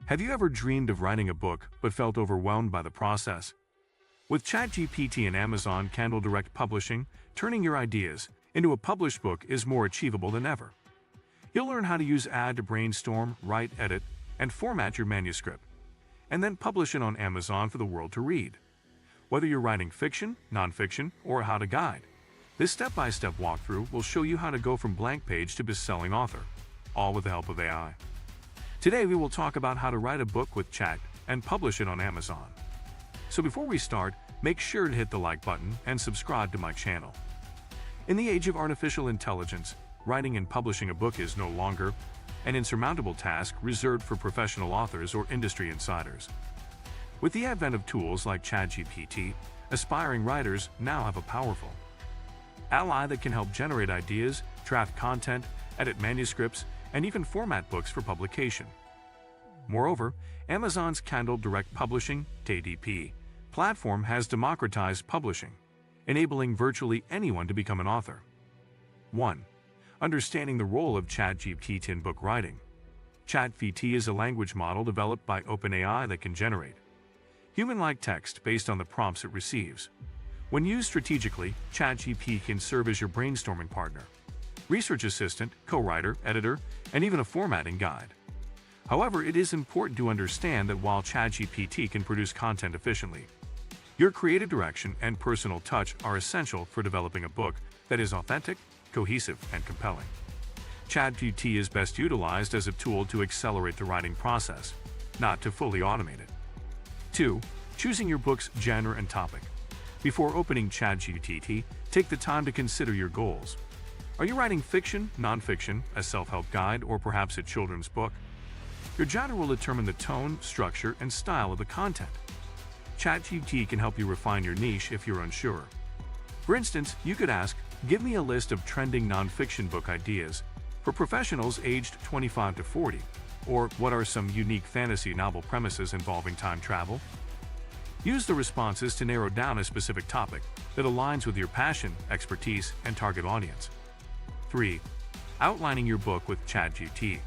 Have you ever dreamed of writing a book but felt overwhelmed by the process? With ChatGPT and Amazon Kindle Direct Publishing, turning your ideas into a published book is more achievable than ever. You'll learn how to use AI to brainstorm, write, edit, and format your manuscript, and then publish it on Amazon for the world to read. Whether you're writing fiction, nonfiction, or a how-to guide, this step-by-step walkthrough will show you how to go from blank page to best-selling author, all with the help of AI. Today we will talk about how to write a book with Chat and publish it on Amazon. So before we start, make sure to hit the like button and subscribe to my channel. In the age of artificial intelligence, writing and publishing a book is no longer an insurmountable task reserved for professional authors or industry insiders. With the advent of tools like ChatGPT, aspiring writers now have a powerful ally that can help generate ideas, draft content, edit manuscripts, and even format books for publication. Moreover, Amazon's Kindle Direct Publishing (KDP) platform has democratized publishing, enabling virtually anyone to become an author. 1. Understanding the role of ChatGPT in book writing. ChatGPT is a language model developed by OpenAI that can generate human-like text based on the prompts it receives. When used strategically, ChatGPT can serve as your brainstorming partner, research assistant, co-writer, editor, and even a formatting guide. However, it is important to understand that while ChatGPT can produce content efficiently, your creative direction and personal touch are essential for developing a book that is authentic, cohesive, and compelling. ChatGPT is best utilized as a tool to accelerate the writing process, not to fully automate it. 2. Choosing your book's genre and topic. Before opening ChatGPT, take the time to consider your goals. Are you writing fiction, nonfiction, a self-help guide, or perhaps a children's book? Your genre will determine the tone, structure, and style of the content. ChatGPT can help you refine your niche if you're unsure. For instance, you could ask, "Give me a list of trending nonfiction book ideas for professionals aged 25 to 40, or what are some unique fantasy novel premises involving time travel?" Use the responses to narrow down a specific topic that aligns with your passion, expertise, and target audience. 3. Outlining your book with ChatGPT.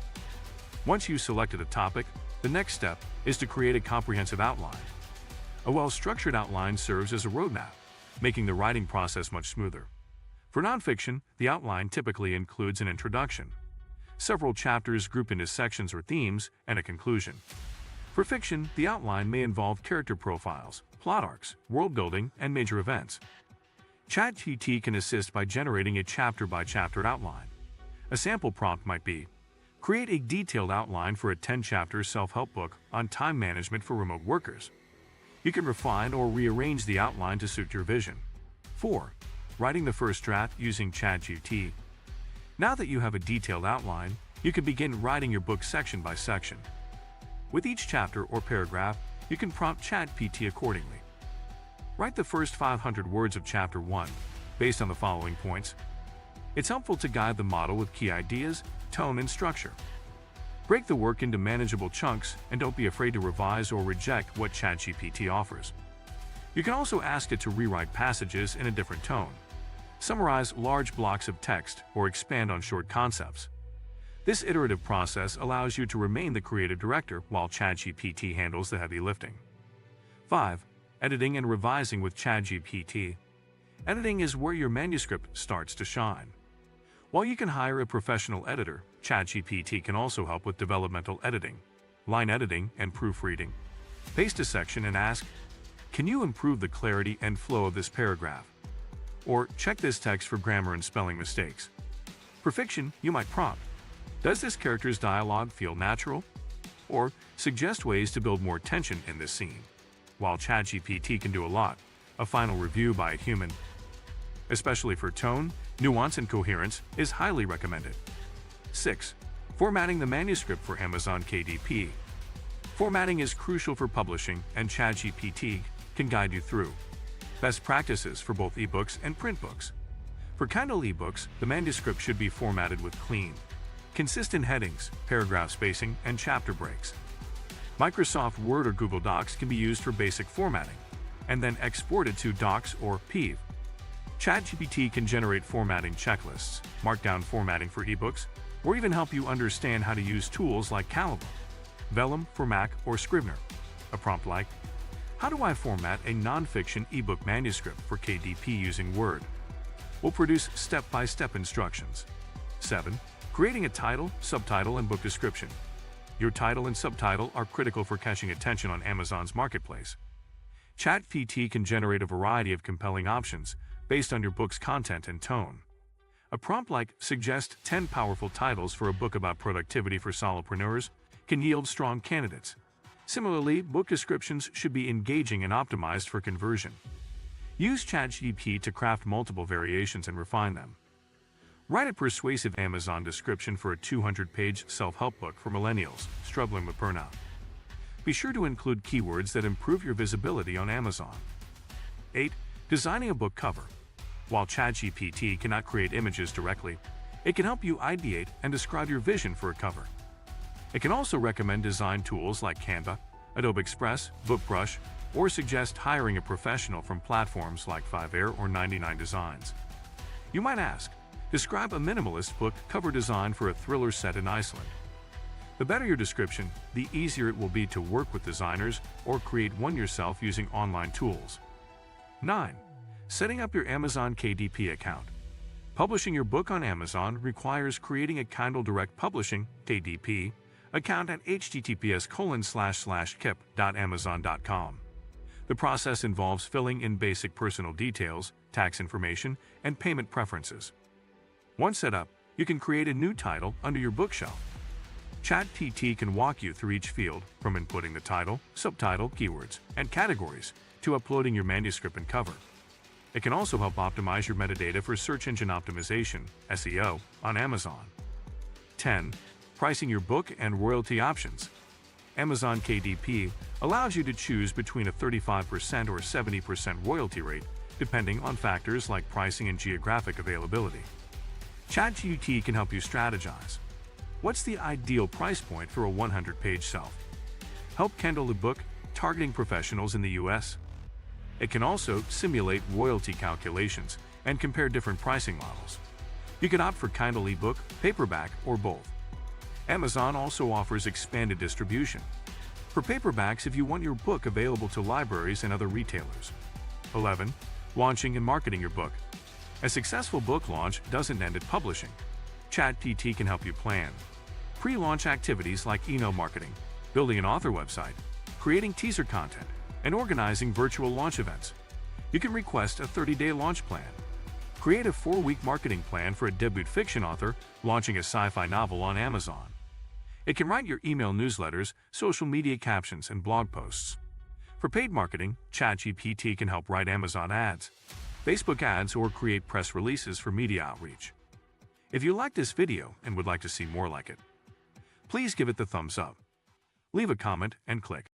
Once you've selected a topic, the next step is to create a comprehensive outline. A well-structured outline serves as a roadmap, making the writing process much smoother. For nonfiction, the outline typically includes an introduction, several chapters grouped into sections or themes, and a conclusion. For fiction, the outline may involve character profiles, plot arcs, world building, and major events. ChatGPT can assist by generating a chapter-by-chapter outline. A sample prompt might be, "Create a detailed outline for a 10-chapter self-help book on time management for remote workers." You can refine or rearrange the outline to suit your vision. 4. Writing the first draft using ChatGPT. Now that you have a detailed outline, you can begin writing your book section by section. With each chapter or paragraph, you can prompt ChatGPT accordingly. Write the first 500 words of Chapter 1, based on the following points. It's helpful to guide the model with key ideas, tone, and structure. Break the work into manageable chunks and don't be afraid to revise or reject what ChatGPT offers. You can also ask it to rewrite passages in a different tone, summarize large blocks of text, or expand on short concepts. This iterative process allows you to remain the creative director while ChatGPT handles the heavy lifting. 5. Editing and revising with ChatGPT. Editing is where your manuscript starts to shine. While you can hire a professional editor, ChatGPT can also help with developmental editing, line editing, and proofreading. Paste a section and ask, "Can you improve the clarity and flow of this paragraph?" Or check this text for grammar and spelling mistakes. For fiction, you might prompt, "Does this character's dialogue feel natural?" Or suggest ways to build more tension in this scene. While ChatGPT can do a lot, a final review by a human, especially for tone, nuance, and coherence, is highly recommended. 6. Formatting the manuscript for Amazon KDP. Formatting is crucial for publishing, and ChatGPT can guide you through best practices for both ebooks and print books. For Kindle ebooks, the manuscript should be formatted with clean, consistent headings, paragraph spacing, and chapter breaks. Microsoft Word or Google Docs can be used for basic formatting, and then exported to Docs or PIV. ChatGPT can generate formatting checklists, markdown formatting for ebooks, or even help you understand how to use tools like Canva. Vellum for Mac or Scrivener. A prompt like, "How do I format a nonfiction ebook manuscript for KDP using Word?" will produce step-by-step instructions. 7. Creating a title, subtitle, and book description. Your title and subtitle are critical for catching attention on Amazon's marketplace. ChatGPT can generate a variety of compelling options based on your book's content and tone. A prompt like "Suggest 10 powerful titles for a book about productivity for solopreneurs" can yield strong candidates. Similarly, book descriptions should be engaging and optimized for conversion. Use ChatGPT to craft multiple variations and refine them. Write a persuasive Amazon description for a 200-page self-help book for millennials struggling with burnout. Be sure to include keywords that improve your visibility on Amazon. 8. Designing a book cover. While ChatGPT cannot create images directly, it can help you ideate and describe your vision for a cover. It can also recommend design tools like Canva, Adobe Express, BookBrush, or suggest hiring a professional from platforms like Fiverr or 99 Designs. You might ask, describe a minimalist book cover design for a thriller set in Iceland. The better your description, the easier it will be to work with designers or create one yourself using online tools. 9. Setting up your Amazon KDP account. Publishing your book on Amazon requires creating a Kindle Direct Publishing (KDP) account at https://kip.amazon.com. The process involves filling in basic personal details, tax information, and payment preferences. Once set up, you can create a new title under your bookshelf. ChatGPT can walk you through each field, from inputting the title, subtitle, keywords, and categories, to uploading your manuscript and cover. It can also help optimize your metadata for search engine optimization (SEO) on Amazon. 10. Pricing your book and royalty options. Amazon KDP allows you to choose between a 35% or 70% royalty rate, depending on factors like pricing and geographic availability. ChatGPT can help you strategize. What's the ideal price point for a 100-page self-help Kindle book targeting professionals in the US? It can also simulate royalty calculations and compare different pricing models. You can opt for Kindle ebook, paperback, or both. Amazon also offers expanded distribution for paperbacks if you want your book available to libraries and other retailers. 11. Launching and marketing your book. A successful book launch doesn't end at publishing. ChatGPT can help you plan pre-launch activities like email marketing, building an author website, creating teaser content, and organizing virtual launch events. You can request a 30-day launch plan. Create a 4-week marketing plan for a debut fiction author launching a sci-fi novel on Amazon. It can write your email newsletters, social media captions, and blog posts. For paid marketing, ChatGPT can help write Amazon ads, Facebook ads, or create press releases for media outreach. If you like this video and would like to see more like it, please give it the thumbs up. Leave a comment and click